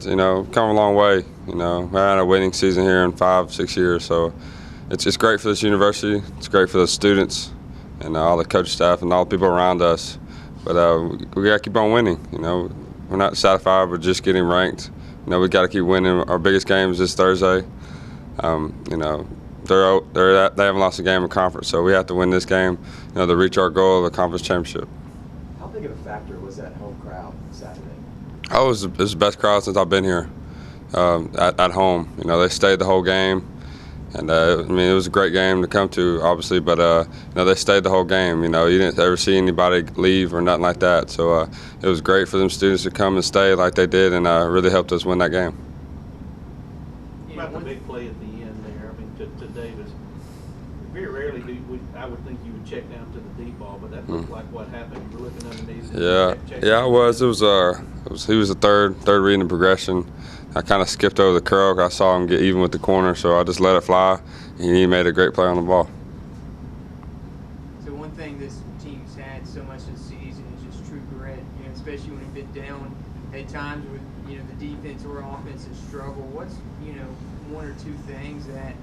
You know, come a long way. You know, we had a winning season here in 5, 6 years, so it's great for this university. It's great for the students and all the coach staff and all the people around us. But we got to keep on winning. You know, we're not satisfied with just getting ranked. You know, we got to keep winning. Our biggest game is this Thursday. You know, they haven't lost a game in conference, so we have to win this game. You know, to reach our goal of the conference championship. How big of a factor was that home crowd Saturday? Oh, it was the best crowd since I've been here at home. You know, they stayed the whole game, and I mean, it was a great game to come to, obviously. But you know, they stayed the whole game. You know, you didn't ever see anybody leave or nothing like that. So it was great for them students to come and stay like they did, and really helped us win that game. About the big play at the end there, I mean, to Davis. Very rarely I would think you would check down to the deep ball, but that looked like what happened. You were looking underneath. Yeah, I was. It was he was the third reading the progression. I kind of skipped over the curl. I saw him get even with the corner, so I just let it fly, and he made a great play on the ball. So one thing this team's had so much this season is just true grit, you know, especially when you've been down at times with, you know, the defense or offense has struggled. What's, you know, one or two things that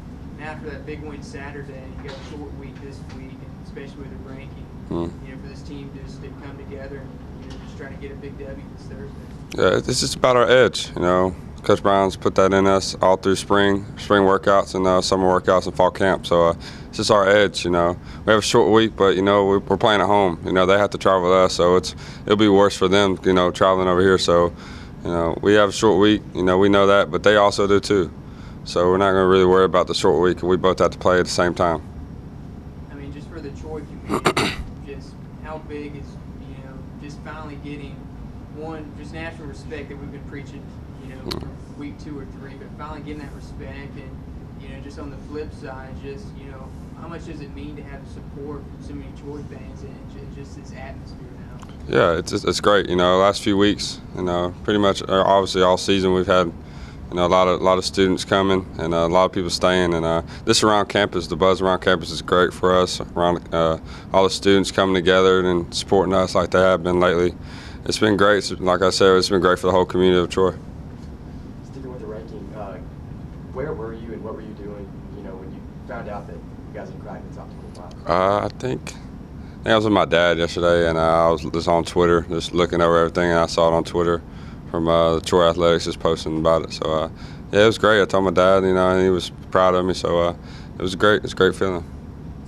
after that big win Saturday, you got a short week this week, and especially with the ranking, you know, for this team just to come together and, you know, just trying to get a big W this Thursday? Yeah, it's just about our edge, you know. Coach Brown's put that in us all through spring workouts and summer workouts and fall camp. So it's just our edge, you know. We have a short week, but, you know, we're playing at home. You know, they have to travel with us, so it'll be worse for them, you know, traveling over here. So, you know, we have a short week. You know, we know that, but they also do too. So we're not going to really worry about the short week. We both have to play at the same time. I mean, just for the Troy community, just how big is, you know, just finally getting one, just national respect that we've been preaching, you know, for week 2 or 3, but finally getting that respect, and, you know, just on the flip side, just, you know, how much does it mean to have the support from so many Troy fans and just this atmosphere now? Yeah, it's great. You know, last few weeks, you know, pretty much obviously all season we've had, you know, a lot of students coming and a lot of people staying, and this around campus, the buzz around campus is great for us. Around all the students coming together and supporting us like they have been lately. It's been great. Like I said, it's been great for the whole community of Troy. Sticking with the ranking, where were you and what were you doing, you know, when you found out that you guys had cracked the top 25? I think I was with my dad yesterday, and I was just on Twitter, just looking over everything, and I saw it on Twitter from Troy Athletics just posting about it. So yeah, it was great. I told my dad, you know, and he was proud of me. So it was great. It's a great feeling.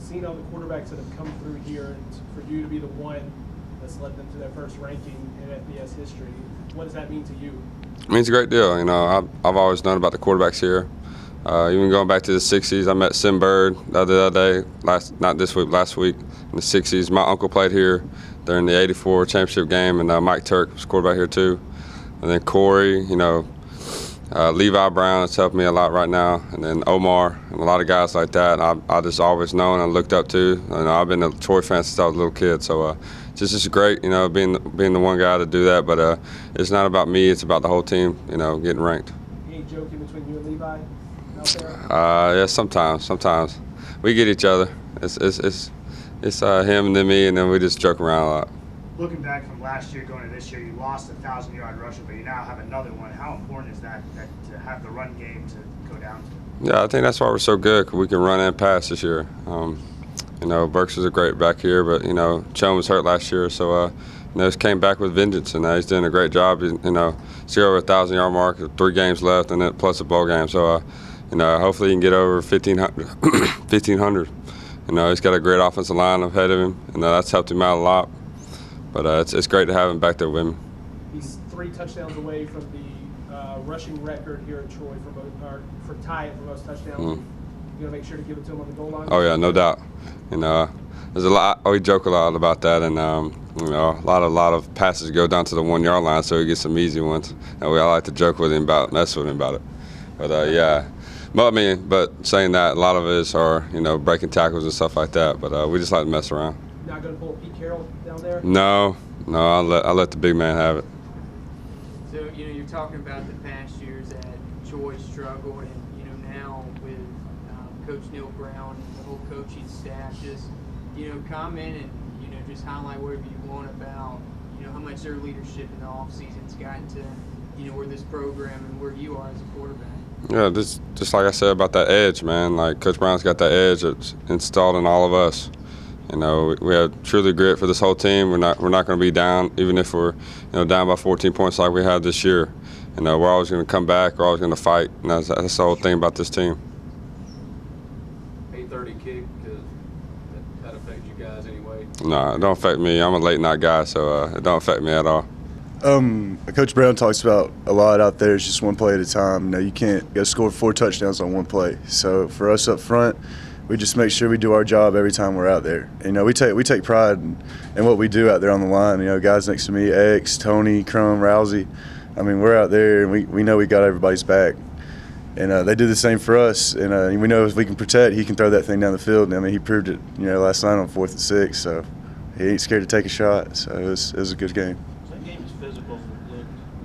Seeing all the quarterbacks that have come through here, and for you to be the one that's led them to their first ranking in FBS history, what does that mean to you? It means a great deal. You know, I've always known about the quarterbacks here. Even going back to the 60s, I met Sim Bird the other day, last week in the 60s. My uncle played here during the '84 championship game, and Mike Turk was quarterback here too. And then Corey, you know, Levi Brown has helped me a lot right now, and then Omar and a lot of guys like that. I just always known and looked up to. You know, I've been a Troy fan since I was a little kid, so just great, you know, being the one guy to do that. But it's not about me; it's about the whole team, you know, getting ranked. Any joking between you and Levi out there? Yeah, sometimes we get each other. It's him and then me, and then we just joke around a lot. Looking back from last year going to this year, you lost a 1,000-yard rusher, but you now have another one. How important is that to have the run game to go down to? Yeah, I think that's why we're so good, 'cause we can run and pass this year. You know, Burks is a great back here, but, you know, Chone was hurt last year, so, you know, he's came back with vengeance, and he's doing a great job. You know, he's over a 1,000-yard mark, 3 games left, and then plus a bowl game. So, you know, hopefully he can get over 1,500. You know, he's got a great offensive line ahead of him, and that's helped him out a lot. But it's great to have him back there with me. He's 3 touchdowns away from the rushing record here at Troy for tying for most touchdowns. You gonna make sure to give it to him on the goal line? Oh yeah, no doubt. You know, there's a lot. We joke a lot about that, and you know, a lot of passes go down to the 1-yard line, so he gets some easy ones. And I like to joke with him mess with him about it. But yeah. But saying that, a lot of it are, you know, breaking tackles and stuff like that. But we just like to mess around. Not gonna pull Pete Carroll down there? No, I'll let the big man have it. So, you know, you're talking about the past years that Troy struggled, and, you know, now with Coach Neil Brown and the whole coaching staff, just, you know, comment and, you know, just highlight whatever you want about, you know, how much their leadership in the offseason's gotten to where this program and where you are as a quarterback? Yeah, just like I said about that edge, man. Like Coach Brown's got that edge that's installed in all of us. We have truly grit for this whole team. We're not going to be down, even if we're down by 14 points like we have this year. We're always going to come back. We're always going to fight. And that's the whole thing about this team. 8:30 kick, that affects you guys anyway? No, it don't affect me. I'm a late night guy, so it don't affect me at all. Coach Brown talks about a lot out there. It's just one play at a time. You got to score 4 touchdowns on one play. So for us up front, we just make sure we do our job every time we're out there. We take pride in what we do out there on the line. Guys next to me, X, Tony, Crum, Rousey. We're out there and we know we got everybody's back. And they do the same for us. And we know if we can protect, he can throw that thing down the field. He proved it, last night on 4th and 6. So he ain't scared to take a shot. So it was a good game. So that game is physical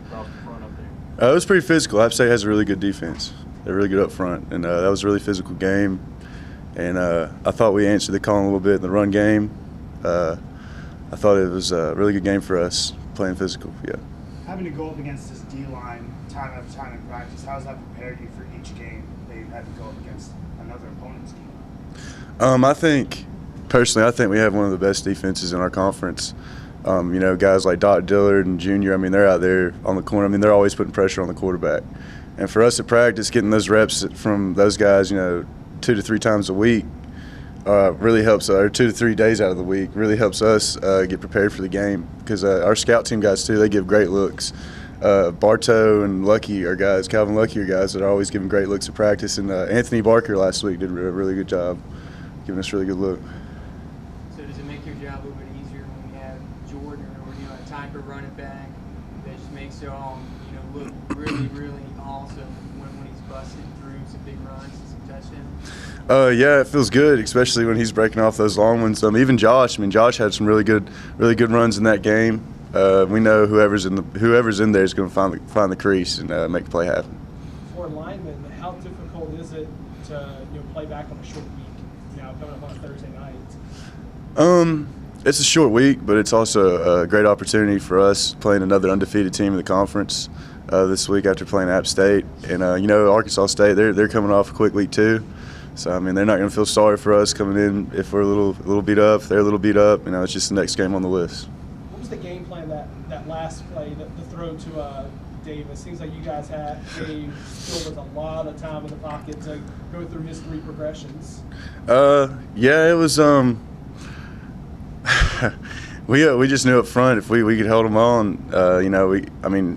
across the front up there. It was pretty physical. App State has a really good defense. They're really good up front. And that was a really physical game. And I thought we answered the call a little bit in the run game. I thought it was a really good game for us, playing physical, yeah. Having to go up against this D-line time after time in practice, how has that prepared you for each game that you've had to go up against another opponent's D-line? I think we have one of the best defenses in our conference. Guys like Doc Dillard and Junior, they're out there on the corner. They're always putting pressure on the quarterback. And for us at practice, getting those reps from those guys, 2 to 3 times a week really helps, or 2 to 3 days out of the week really helps us get prepared for the game, because our scout team guys too, they give great looks. Bartow and Lucky are guys, Calvin Lucky are guys that are always giving great looks at practice, and Anthony Barker last week did a really good job giving us a really good look. So does it make your job a little bit easier when you have Jordan or a type of running back that just makes it all look really, really awesome when he's busting through some big runs and some touchdowns? Yeah, it feels good, especially when he's breaking off those long ones. Even Josh. Josh had some really good runs in that game. We know whoever's in there is going to find the crease and make the play happen. For linemen, how difficult is it to play back on a short week? Coming up on a Thursday night. It's a short week, but it's also a great opportunity for us playing another undefeated team in the conference this week after playing App State. And Arkansas State, they're coming off a quick week too. So they're not going to feel sorry for us coming in if we're a little beat up. If they're a little beat up, it's just the next game on the list. What was the game plan that last play, the throw to Davis? Seems like you guys gave Gilbert a lot of time in the pocket to go through his 3 progressions. Yeah, it was. We just knew up front if we could hold him on.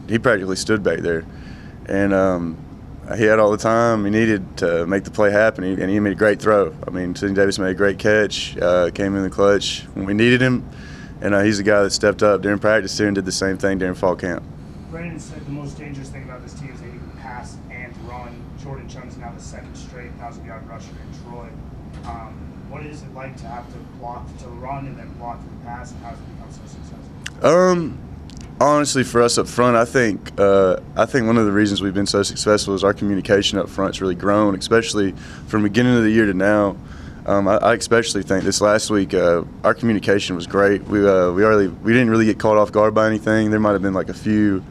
He practically stood back there, and he had all the time he needed to make the play happen, and he made a great throw. Sidney Davis made a great catch, came in the clutch when we needed him, and he's the guy that stepped up during practice here and did the same thing during fall camp. Brandon said the most dangerous thing about this team is that you can pass and run. Jordan Chung's now the 2nd straight 1,000-yard rusher in Troy. What is it like to have to block to run and then block for the pass, and how has it become so successful? Honestly, for us up front, I think one of the reasons we've been so successful is our communication up front's really grown, especially from the beginning of the year to now. I especially think this last week our communication was great. We didn't really get caught off guard by anything. There might have been like a few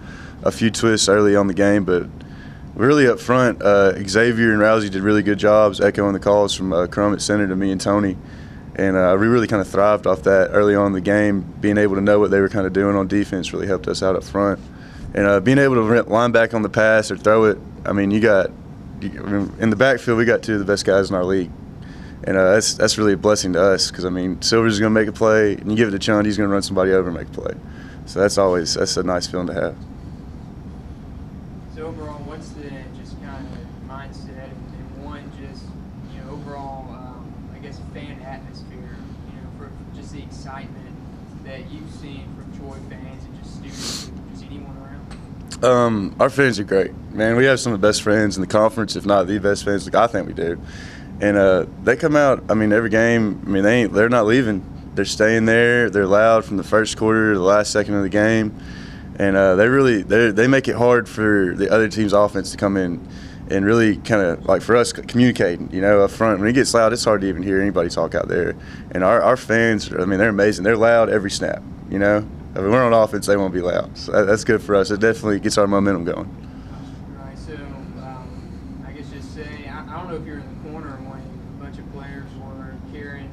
twists early on the game, but really up front, Xavier and Rousey did really good jobs echoing the calls from Crum at center to me and Tony. And we really kind of thrived off that early on in the game. Being able to know what they were kind of doing on defense really helped us out up front. And being able to line back on the pass or throw it, in the backfield, we got 2 of the best guys in our league. And that's really a blessing to us because, Silvers is going to make a play, and you give it to Chun, he's going to run somebody over and make a play. So that's a nice feeling to have. So overall, what's the just kind of mindset and one just, overall, fan atmosphere, for just the excitement that you've seen from Troy fans and just students and just anyone around? Our fans are great, man. We have some of the best fans in the conference, if not the best fans. I think we do. And they come out. Every game. They're not leaving. They're staying there. They're loud from the first quarter to the last second of the game, and they make it hard for the other team's offense to come in and really kind of like for us communicating. Up front when it gets loud, it's hard to even hear anybody talk out there. And our fans, they're amazing. They're loud every snap. I mean, we're on offense, they won't be loud. So that's good for us. It definitely gets our momentum going. Right, so I guess just say, I don't know if you're in the corner when a bunch of players were carrying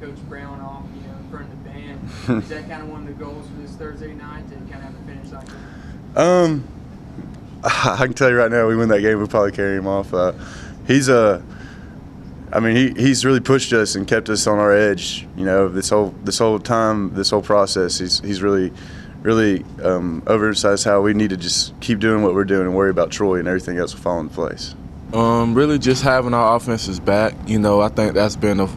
Coach Brown off, in front of the band. Is that kind of one of the goals for this Thursday night, to kind of have a finish like that? I can tell you right now, we win that game, we'll probably carry him off. He's really pushed us and kept us on our edge. This whole time, this whole process, he's really overemphasized how we need to just keep doing what we're doing and worry about Troy, and everything else will fall into place. Really just having our offenses back. I think that's been a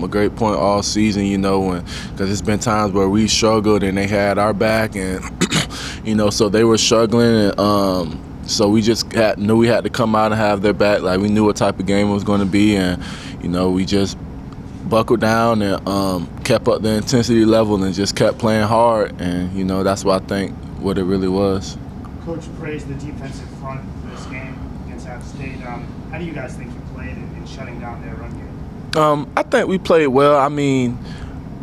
great point all season. Because it's been times where we struggled and they had our back, and so they were struggling, and so we just knew we had to come out and have their back. Like, we knew what type of game it was going to be, and we just buckled down and kept up the intensity level and just kept playing hard, and that's what I think what it really was. Coach praised the defensive front for this game against App State. How do you guys think you played in shutting down their run game? I think we played well. I mean,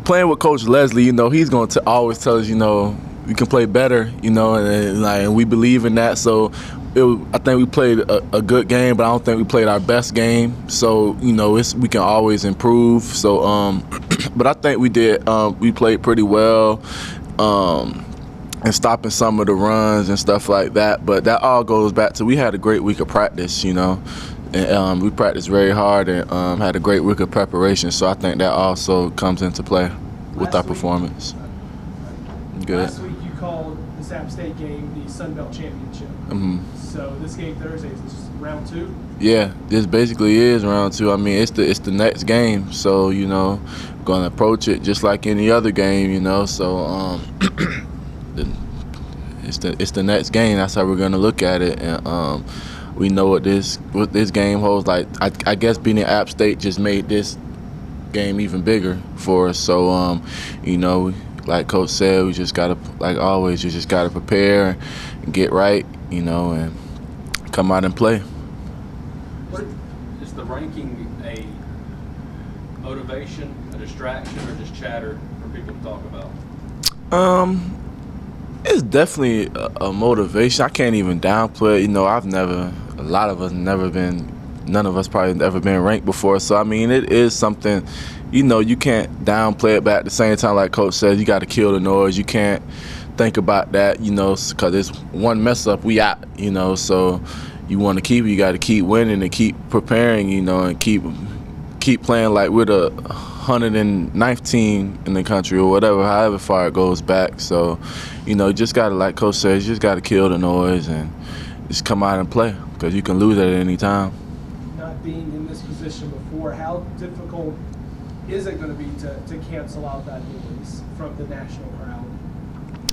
playing with Coach Leslie, he's going to always tell us, we can play better, and we believe in that. So I think we played a good game, but I don't think we played our best game. So, we can always improve. So, but I think we did. We played pretty well, and stopping some of the runs and stuff like that. But that all goes back to we had a great week of practice, and we practiced very hard and had a great week of preparation. So I think that also comes into play with our performance. Good. Last week you called this App State game the Sun Belt Championship. Mm-hmm. So this game Thursday is just round 2? Yeah, this basically is round 2. I mean, it's the next game. So, going to approach it just like any other game, So it's the next game. That's how we're going to look at it. And we know what this game holds. Like, I guess beating App State just made this game even bigger for us. So, like Coach said, we just gotta, like always, you just gotta prepare and get right, and come out and play. Is the ranking a motivation, a distraction, or just chatter for people to talk about? It's definitely a motivation. I can't even downplay it. A lot of us none of us probably ever been ranked before. So, I mean, it is something, you can't downplay it, but at the same time, like Coach says, you got to kill the noise. You can't think about that, because it's one mess up, we out, so you want to you got to keep winning and keep preparing, and keep playing like we're the 109th team in the country or whatever, however far it goes back. So, you just got to, like Coach says, you just got to kill the noise and just come out and play, because you can lose at any time. Not being in this position before, how difficult is it going to be to cancel out that noise from the national crowd?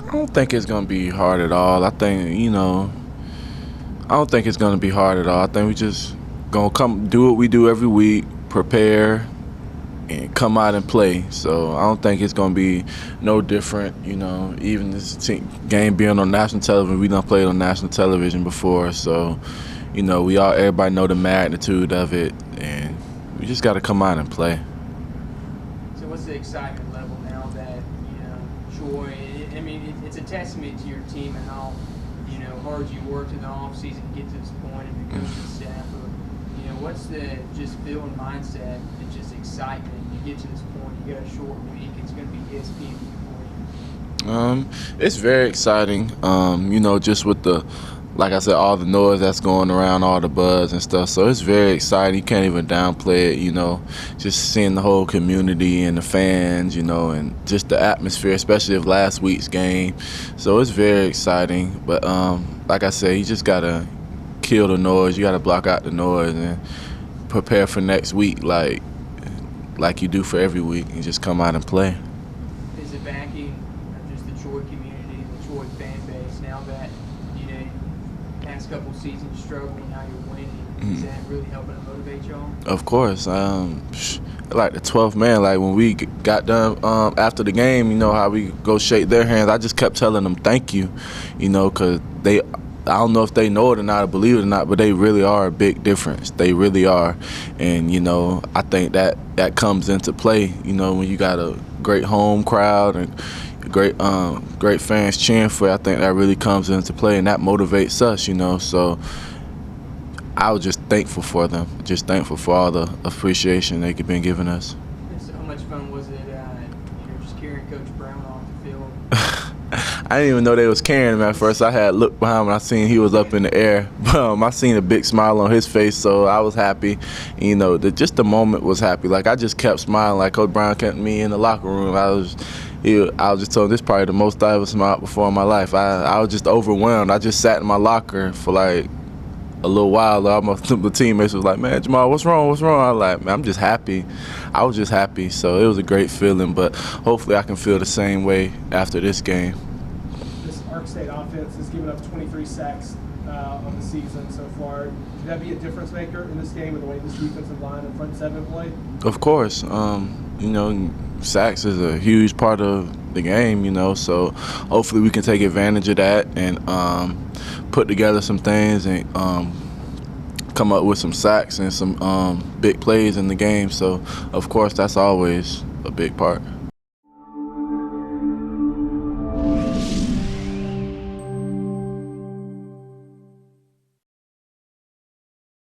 I don't think it's going to be hard at all. I think, I don't think it's going to be hard at all. I think we just going to come do what we do every week, prepare, and come out and play. So I don't think it's going to be no different, even this game being on national television. We done played on national television before, so, everybody know the magnitude of it, and we just got to come out and play. So what's the excitement level now that, Troy, I mean, it's a testament to your team and how, hard you worked in the offseason to get to this point, and the coaching staff. What's the just feeling mindset and just excitement? You get to this point, you got a short week, it's going to be ESPN for you. It's very exciting, just with the, like I said, all the noise that's going around, all the buzz and stuff. So it's very exciting. You can't even downplay it, just seeing the whole community and the fans, and just the atmosphere, especially of last week's game. So it's very exciting. But like I said, you just got to kill the noise. You got to block out the noise and prepare for next week like you do for every week, and just come out and play. Is it backing of just the Troy community, the Troy fan base, now that, past couple seasons struggling, now you're winning? Is that really helping to motivate y'all? Of course. Like the 12th man, like when we got done after the game, how we go shake their hands, I just kept telling them thank you, because I don't know if they know it or not or believe it or not, but they really are a big difference. They really are. And, I think that comes into play, when you got a great home crowd and great fans cheering for you, I think that really comes into play, and that motivates us, you know. So I was just thankful for them, just thankful for all the appreciation they've been giving us. So how much fun was it, just carrying Coach Brown off the field? I didn't even know they was carrying him at first. I had looked behind him and I seen he was up in the air. I seen a big smile on his face, so I was happy. And, you know, just the moment was happy. Like, I just kept smiling. Like Coach Brown kept me in the locker room. I was just told, this is probably the most I ever smiled before in my life. I was just overwhelmed. I just sat in my locker for like a little while. The teammates was like, man, Jamal, what's wrong? What's wrong? I was like, man, I'm just happy. I was just happy. So it was a great feeling, but hopefully I can feel the same way after this game. This Ark State offense has given up 23 sacks on the season so far. Could that be a difference maker in this game with the way this defensive line and front seven play? Of course. You know, sacks is a huge part of the game, you know, so hopefully we can take advantage of that and put together some things and come up with some sacks and some big plays in the game. So, of course, that's always a big part.